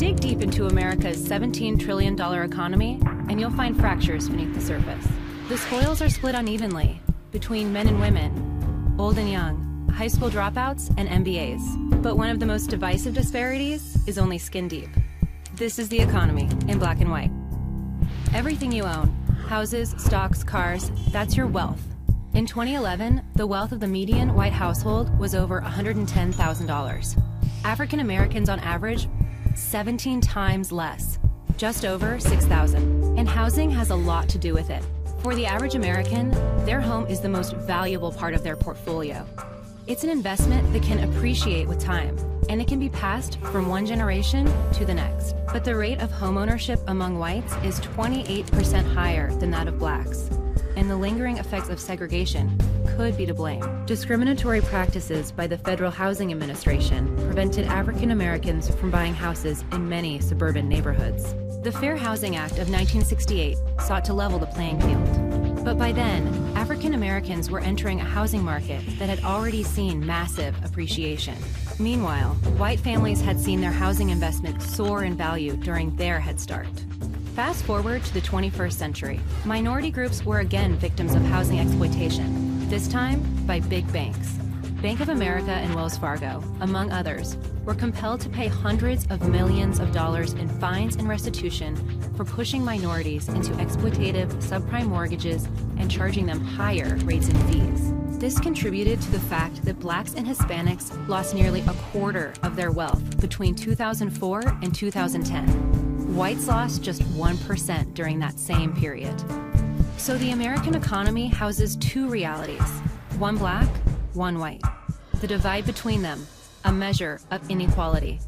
Dig deep into America's $17 trillion economy, and you'll find fractures beneath the surface. The spoils are split unevenly between men and women, old and young, high school dropouts, and MBAs. But one of the most divisive disparities is only skin deep. This is the economy in black and white. Everything you own, houses, stocks, cars, that's your wealth. In 2011, the wealth of the median white household was over $110,000. African Americans on average, 17 times less, just over $6,000. And housing has a lot to do with it. For the average American, their home is the most valuable part of their portfolio. It's an investment that can appreciate with time, and it can be passed from one generation to the next. But the rate of homeownership among whites is 28% higher than that of blacks, and the lingering effects of segregation could be to blame. Discriminatory practices by the Federal Housing Administration prevented African Americans from buying houses in many suburban neighborhoods. The Fair Housing Act of 1968 sought to level the playing field. But by then, African Americans were entering a housing market that had already seen massive appreciation. Meanwhile, white families had seen their housing investment soar in value during their head start. Fast forward to the 21st century, minority groups were again victims of housing exploitation, this time by big banks. Bank of America and Wells Fargo, among others, were compelled to pay hundreds of millions of dollars in fines and restitution for pushing minorities into exploitative subprime mortgages and charging them higher rates and fees. This contributed to the fact that blacks and Hispanics lost nearly a quarter of their wealth between 2004 and 2010. Whites lost just 1% during that same period. So the American economy houses two realities, one black, one white. The divide between them, a measure of inequality.